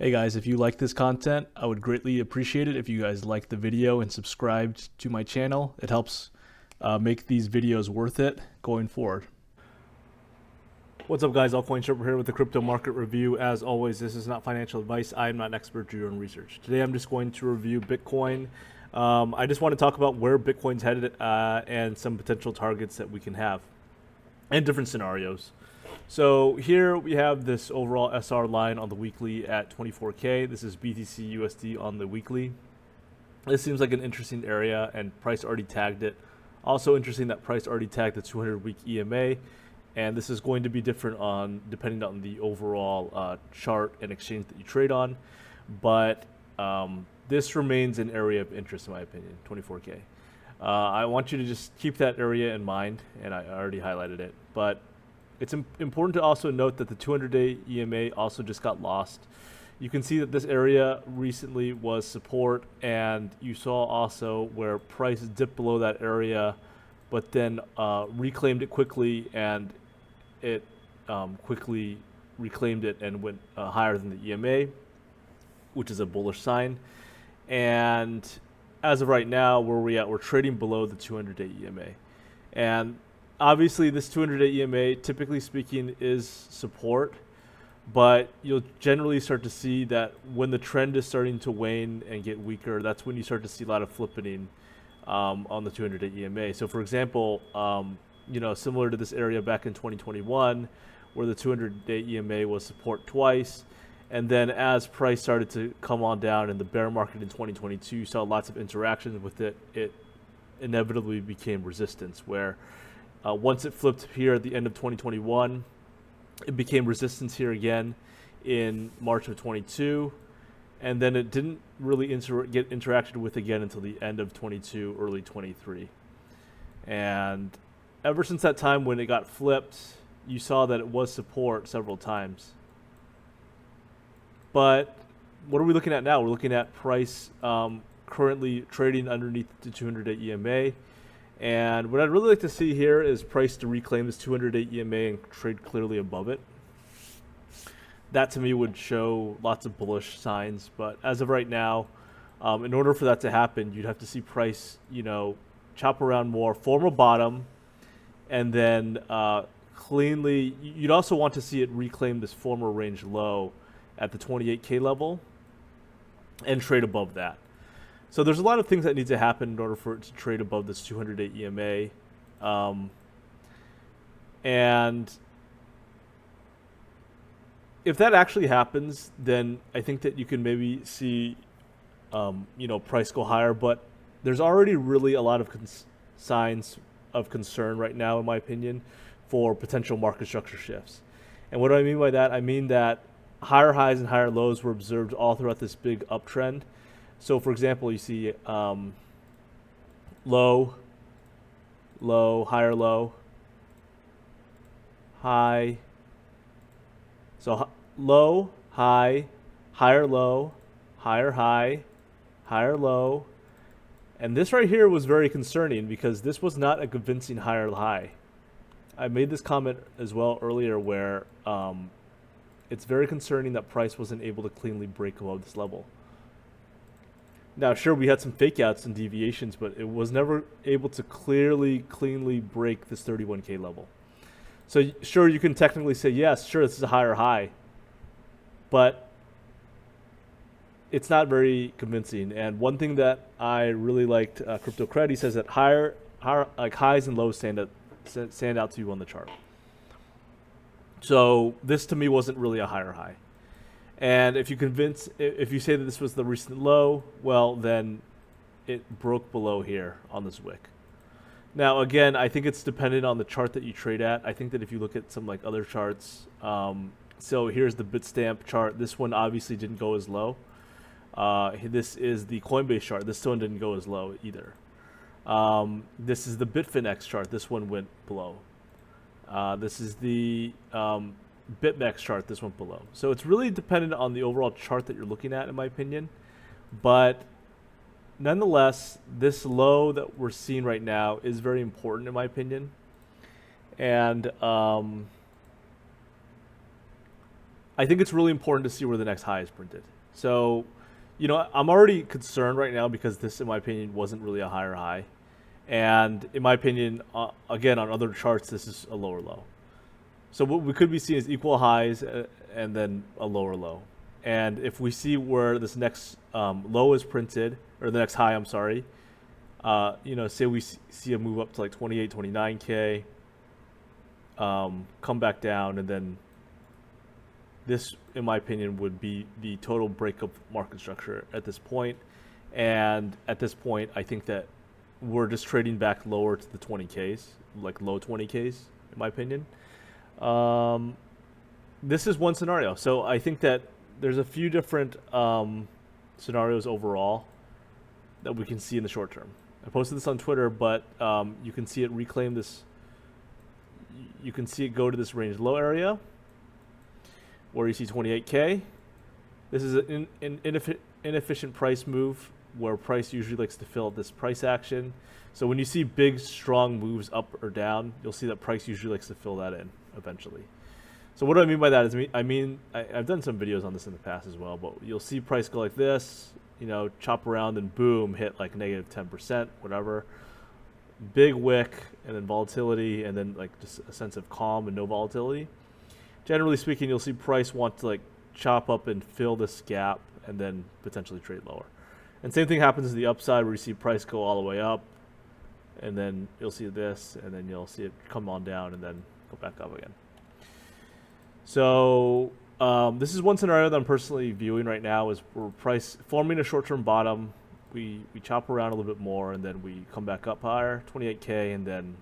Hey guys, if you like this content, I would greatly appreciate it if you guys like the video and subscribed to my channel. It helps make these videos worth it going forward. What's up guys, AllCoinSherper here with the crypto market review. As always, this is not financial advice. I am not an expert to your own research. Today I'm just going to review Bitcoin. I just want to talk about where Bitcoin's headed and some potential targets that we can have and different scenarios. So here we have this overall SR line on the weekly at 24K. This is BTC USD on the weekly. This seems like an interesting area, and price already tagged it. Also interesting that price already tagged the 200-week EMA, and this is going to be different depending on the overall chart and exchange that you trade on. But this remains an area of interest in my opinion, 24K. I want you to just keep that area in mind, and I already highlighted it. But it's important to also note that the 200-day EMA also just got lost. You can see that this area recently was support, and you saw also where price dipped below that area, but then reclaimed it quickly, and it quickly reclaimed it and went higher than the EMA, which is a bullish sign. And as of right now, where we're at, we're trading below the 200-day EMA. And obviously, this 200-day EMA, typically speaking, is support, but you'll generally start to see that when the trend is starting to wane and get weaker, that's when you start to see a lot of flippening on the 200-day EMA. So, for example, similar to this area back in 2021, where the 200-day EMA was support twice, and then as price started to come on down in the bear market in 2022, you saw lots of interactions with it. It inevitably became resistance, where once it flipped here at the end of 2021, it became resistance here again in March of 22, and then it didn't really get interacted with again until the end of 22, early 23. And ever since that time when it got flipped, you saw that it was support several times. But what are we looking at now? We're looking at price currently trading underneath the 200-day EMA. And what I'd really like to see here is price to reclaim this 200-day EMA and trade clearly above it. That to me would show lots of bullish signs. But as of right now, in order for that to happen, you'd have to see price, chop around more, form a bottom, and then cleanly. You'd also want to see it reclaim this former range low at the 28K level and trade above that. So there's a lot of things that need to happen in order for it to trade above this 200-day EMA. And if that actually happens, then I think that you can maybe see, price go higher. But there's already really a lot of signs of concern right now, in my opinion, for potential market structure shifts. And what do I mean by that? I mean that higher highs and higher lows were observed all throughout this big uptrend. So, for example, you see low, low, higher low, high. So low, high, higher low, higher high, higher low. And this right here was very concerning because this was not a convincing higher high. I made this comment as well earlier where it's very concerning that price wasn't able to cleanly break above this level. Now, sure, we had some fake outs and deviations, but it was never able to cleanly break this 31K level. So, sure, you can technically say, yes, sure, this is a higher high, but it's not very convincing. And one thing that I really liked, Crypto Credit says that highs and lows stand out to you on the chart. So this to me wasn't really a higher high. And if you say that this was the recent low, well, then it broke below here on this wick. Now, again, I think it's dependent on the chart that you trade at. I think that if you look at some other charts, so here's the Bitstamp chart. This one obviously didn't go as low. This is the Coinbase chart. This one didn't go as low either. This is the Bitfinex chart. This one went below. This is the BitMEX chart. This one below. So it's really dependent on the overall chart that you're looking at, in my opinion. But nonetheless, this low that we're seeing right now is very important, in my opinion. And I think it's really important to see where the next high is printed. So, you know, I'm already concerned right now because this, in my opinion, wasn't really a higher high. And in my opinion, again, on other charts, this is a lower low. So what we could be seeing is equal highs and then a lower low. And if we see where this next low is printed, or the next high, I'm sorry, you know, say we see a move up to like 28, 29K, come back down, and then this, in my opinion, would be the total breakup market structure at this point. And at this point, I think that we're just trading back lower to the 20Ks, like low 20Ks, in my opinion. This is one scenario. So I think that there's a few different scenarios overall that we can see in the short term. I posted this on Twitter, but you can see it reclaim this. You can see it go to this range low area where you see 28K. This is an inefficient price move where price usually likes to fill this price action. So when you see big, strong moves up or down, you'll see that price usually likes to fill that in eventually. So what do I mean by that is, I've done some videos on this in the past as well, but you'll see price go like this, you know, chop around and boom, hit like negative 10%, whatever. Big wick and then volatility and then like just a sense of calm and no volatility. Generally speaking, you'll see price want to like chop up and fill this gap and then potentially trade lower. And same thing happens to the upside where you see price go all the way up and then you'll see this and then you'll see it come on down and then go back up again. So this is one scenario that I'm personally viewing right now is we're price forming a short-term bottom. We chop around a little bit more and then we come back up higher, 28K, and then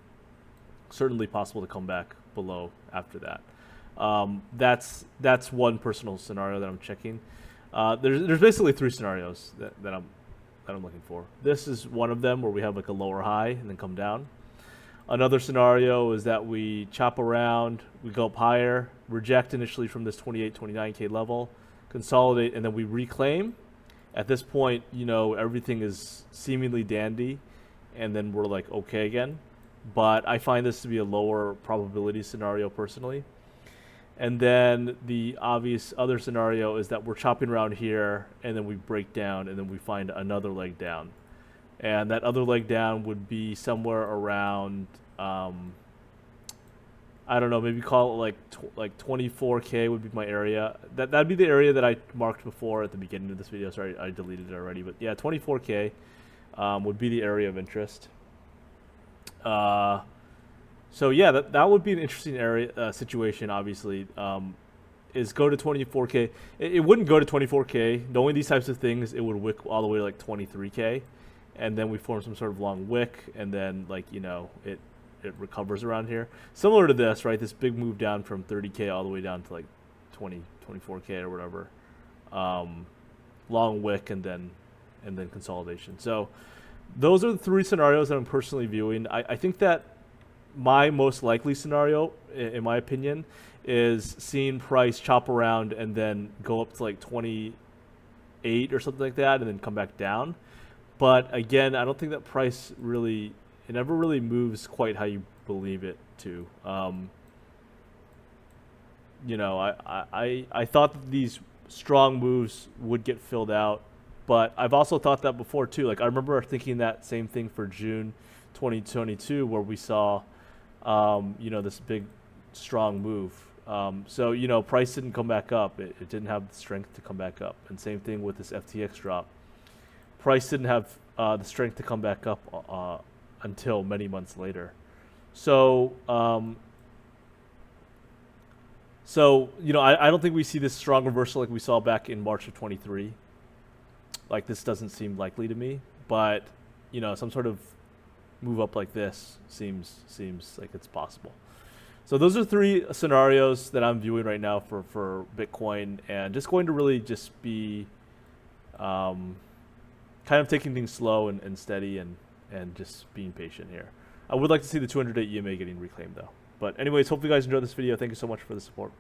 certainly possible to come back below after that. That's one personal scenario that I'm checking. There's basically three scenarios that I'm looking for. This is one of them where we have like a lower high and then come down. Another scenario is that we chop around, we go up higher, reject initially from this 28, 29K level, consolidate, and then we reclaim. At this point, you know, everything is seemingly dandy, and then we're like okay again. But I find this to be a lower probability scenario personally. And then the obvious other scenario is that we're chopping around here, and then we break down, and then we find another leg down. And that other leg down would be somewhere around, I don't know, maybe call it like 24K would be my area. That'd be the area that I marked before at the beginning of this video. Sorry, I deleted it already. But yeah, 24K would be the area of interest. So yeah, that would be an interesting area situation. Obviously, is go to 24K. It wouldn't go to 24K. Knowing these types of things, it would wick all the way to like 23K. And then we form some sort of long wick, and then like, you know, it recovers around here, similar to this, right? This big move down from 30K all the way down to like 24K or whatever. Long wick and then consolidation. So those are the three scenarios that I'm personally viewing. I think that my most likely scenario, in my opinion, is seeing price chop around and then go up to like 28 or something like that, and then come back down. But again, I don't think that price really, it never really moves quite how you believe it to. You know, I thought that these strong moves would get filled out, but I've also thought that before too. Like I remember thinking that same thing for June 2022, where we saw, you know, this big strong move. So, you know, price didn't come back up. It didn't have the strength to come back up. And same thing with this FTX drop. Price didn't have the strength to come back up until many months later. So, you know, I don't think we see this strong reversal like we saw back in March of 23. Like this doesn't seem likely to me, but you know, some sort of move up like this seems like it's possible. So those are three scenarios that I'm viewing right now for Bitcoin, and just going to really just be kind of taking things slow and steady and just being patient here. I would like to see the 200-day EMA getting reclaimed though. But anyways, hopefully you guys enjoyed this video. Thank you so much for the support.